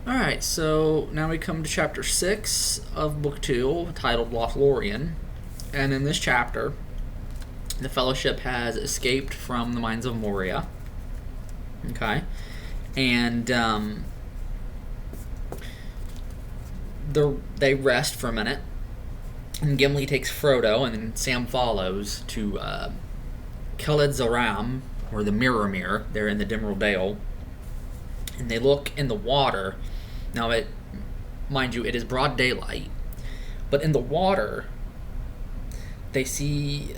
Alright, so now we come to chapter 6 of book 2, titled Lothlorien. And in this chapter, the Fellowship has escaped from the mines of Moria. Okay? And they rest for a minute. And Gimli takes Frodo, and then Sam follows to Khaled Zaram, or the Mirror. They're in the Dimmeril Dale. And they look in the water. Now, mind you, it is broad daylight, but in the water, they see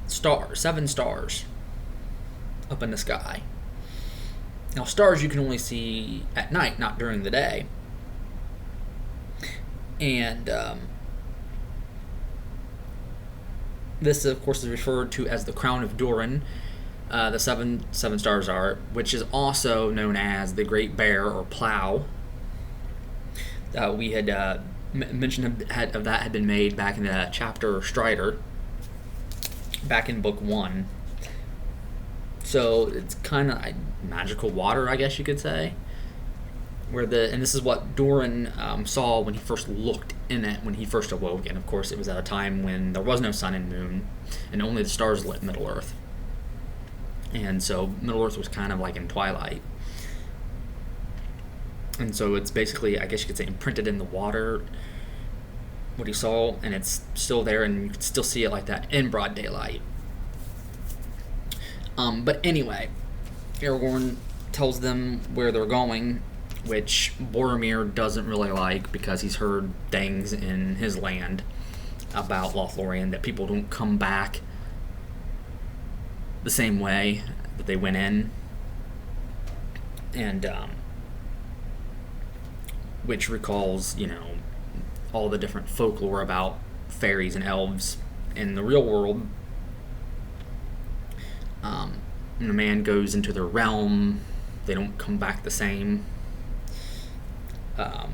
stars, 7 stars, up in the sky. Now, stars you can only see at night, not during the day. And this, of course, is referred to as the Crown of Durin. The seven stars are, which is also known as the Great Bear or Plough. We had mentioned of that had been made back in the chapter Strider, back in book 1. So it's kind of magical water, I guess you could say. And this is what Durin saw when he first looked in it, when he first awoke. And of course, it was at a time when there was no sun and moon, and only the stars lit Middle Earth. And so Middle Earth was kind of like in twilight. And so it's basically, I guess you could say, imprinted in the water, what he saw, and it's still there, and you can still see it like that in broad daylight. But anyway, Aragorn tells them where they're going, which Boromir doesn't really like, because he's heard things in his land about Lothlorien, that people don't come back the same way that they went in, and which recalls, all the different folklore about fairies and elves in the real world. When a man goes into their realm, they don't come back the same. But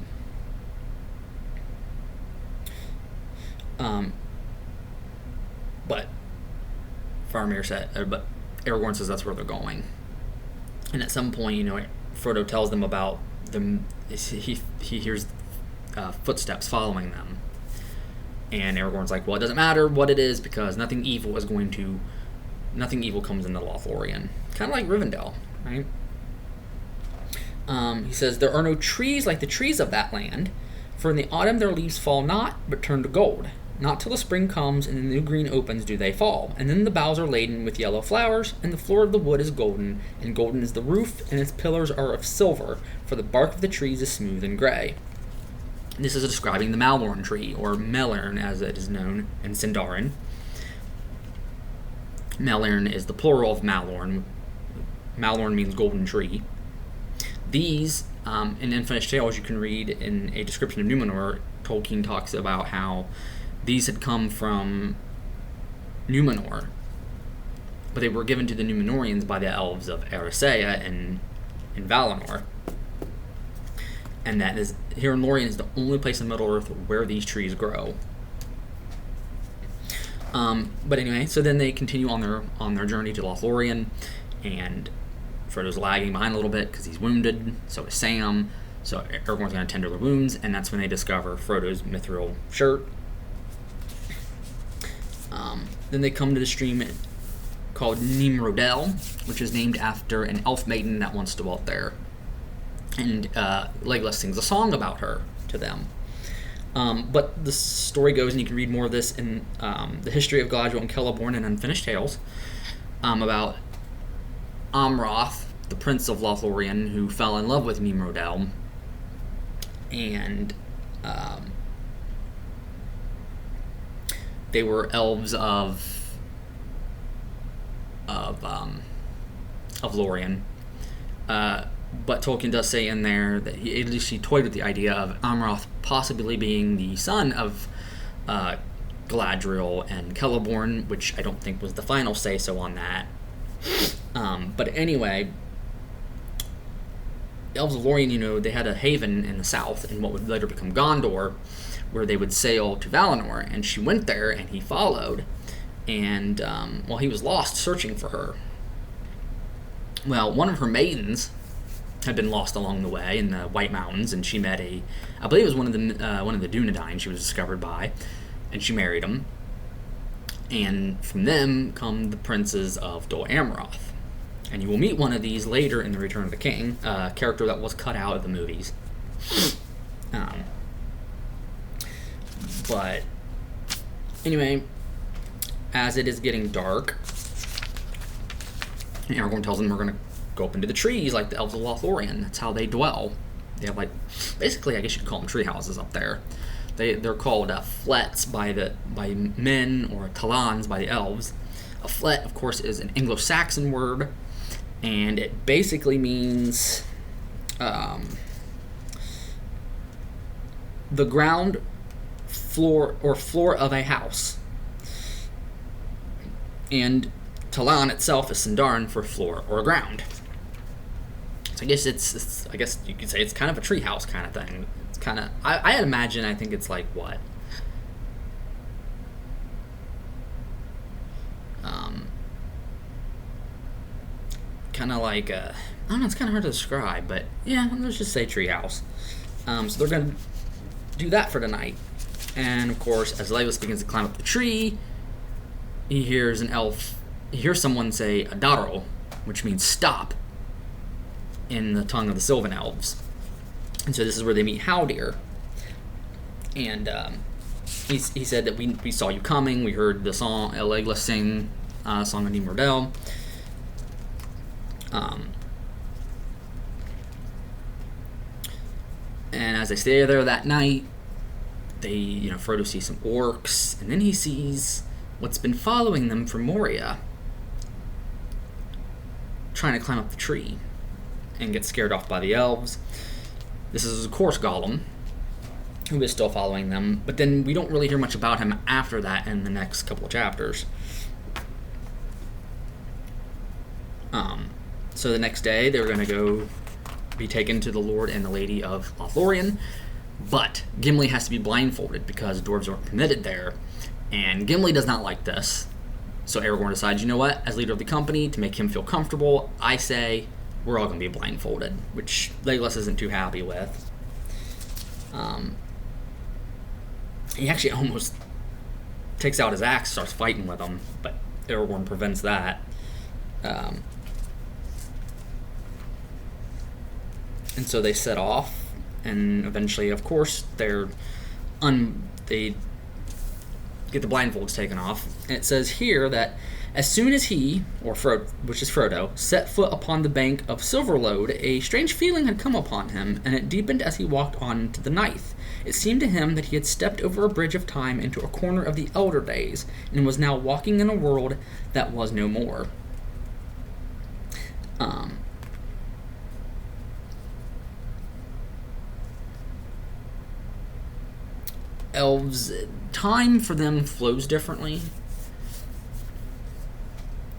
Aragorn says that's where they're going. And at some point, Frodo tells them about them. He hears footsteps following them, and Aragorn's like, "Well, it doesn't matter what it is, because nothing evil comes into Lothlorien." Kind of like Rivendell, right? He says, "There are no trees like the trees of that land, for in the autumn their leaves fall not, but turn to gold. Not till the spring comes and the new green opens do they fall, and then the boughs are laden with yellow flowers, and the floor of the wood is golden, and golden is the roof, and its pillars are of silver, for the bark of the trees is smooth and gray." This is describing the Malorn tree, or Melern as it is known in Sindarin. Melern is the plural of Malorn. Malorn means golden tree. These, in Unfinished Tales, you can read in a description of Numenor, Tolkien talks about how these had come from Numenor, but they were given to the Numenorians by the elves of Erisea in Valinor. And that is, here in Lorien is the only place in Middle-earth where these trees grow. But anyway, so then they continue on their journey to Lothlorien, and Frodo's lagging behind a little bit because he's wounded, so is Sam. So Aragorn's going to tend to their wounds, and that's when they discover Frodo's mithril shirt. Then they come to the stream called Nimrodel, which is named after an elf maiden that once dwelt there. And Legolas sings a song about her to them. But the story goes, and you can read more of this in the history of Galadriel and Celeborn in Unfinished Tales, about Amroth, the prince of Lothlorien, who fell in love with Nimrodel, and they were elves of Lorien. But Tolkien does say in there that he toyed with the idea of Amroth possibly being the son of Galadriel and Celeborn, which I don't think was the final say-so on that. But anyway, elves of Lorien, they had a haven in the south in what would later become Gondor, where they would sail to Valinor, and she went there, and he followed, and he was lost searching for her. Well, one of her maidens had been lost along the way in the White Mountains, and she met I believe it was one of the Dunedain she was discovered by, and she married him. And from them come the princes of Dol Amroth. And you will meet one of these later in The Return of the King, a character that was cut out of the movies. But anyway, as it is getting dark, Aragorn tells them we're going to go up into the trees like the elves of Lothlorien. That's how they dwell. They have, like, basically, I guess you could call them tree houses up there. They're called flets by men, or talans by the elves. A flet, of course, is an Anglo-Saxon word, and it basically means the ground floor or floor of a house. And talan itself is Sindarin for floor or ground. So I guess it's I guess you could say it's kind of a treehouse kind of thing. It's kind of I imagine, I think it's like what, kind of like I don't know. It's kind of hard to describe, but yeah, let's just say treehouse. So they're gonna do that for tonight, and of course, as Legolas begins to climb up the tree, he hears someone say "Adaro," which means stop in the tongue of the Sylvan elves. And so this is where they meet Haldir. And he said that we saw you coming. We heard the song Legolas sing Song of Nimrodel. And as they stay there that night, Frodo sees some orcs, and then he sees what's been following them from Moria, trying to climb up the tree, and gets scared off by the elves. This is, of course, Gollum, who is still following them, but then we don't really hear much about him after that in the next couple of chapters. So the next day, they're going to go be taken to the Lord and the Lady of Lothlorien, but Gimli has to be blindfolded because dwarves aren't permitted there, and Gimli does not like this. So Aragorn decides, you know what, as leader of the company, to make him feel comfortable, I say we're all going to be blindfolded, which Legolas isn't too happy with. He actually almost takes out his axe, starts fighting with him, but Aragorn prevents that. And so they set off, and eventually, of course, they get the blindfolds taken off. And it says here that as soon as he, or Frodo, which is Frodo, set foot upon the bank of Silverlode, a strange feeling had come upon him, and it deepened as he walked on to the Nith. It seemed to him that he had stepped over a bridge of time into a corner of the elder days, and was now walking in a world that was no more. Elves, time for them flows differently,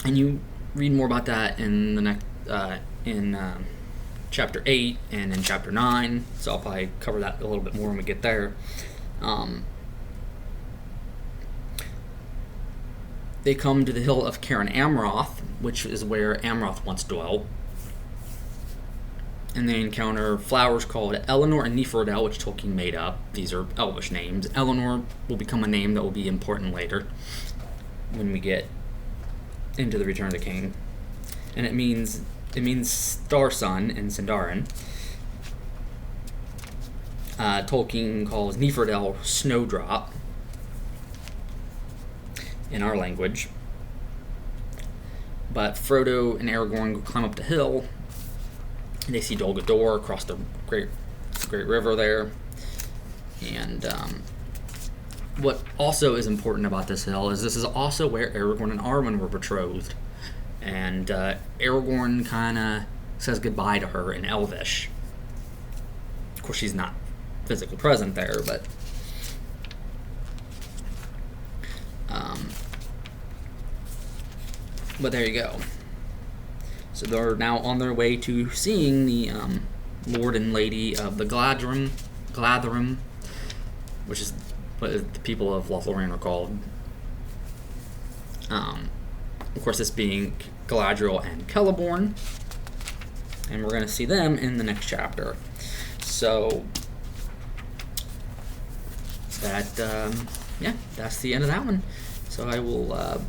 and you read more about that in the next chapter 8 and in chapter 9. So I'll probably cover that a little bit more when we get there. They come to the hill of Cairn Amroth, which is where Amroth once dwelt. And they encounter flowers called Eleanor and Nifrodel, which Tolkien made up. These are Elvish names. Eleanor will become a name that will be important later when we get into the Return of the King. And it means star sun in Sindarin. Tolkien calls Nifrodel snowdrop in our language. But Frodo and Aragorn go climb up the hill, and they see Dol Guldur across the great river there. And what also is important about this hill is this is also where Aragorn and Arwen were betrothed. And Aragorn kind of says goodbye to her in Elvish. Of course, she's not physically present there, but there you go. So they're now on their way to seeing the Lord and Lady of the Gladrum, which is what the people of Lothlorien are called. Of course, this being Galadriel and Celeborn. and we're going to see them in the next chapter. So that yeah, that's the end of that one. So I will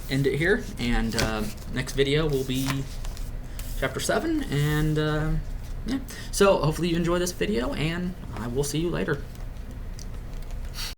end it here, and next video will be chapter 7, and yeah. So hopefully you enjoy this video, and I will see you later.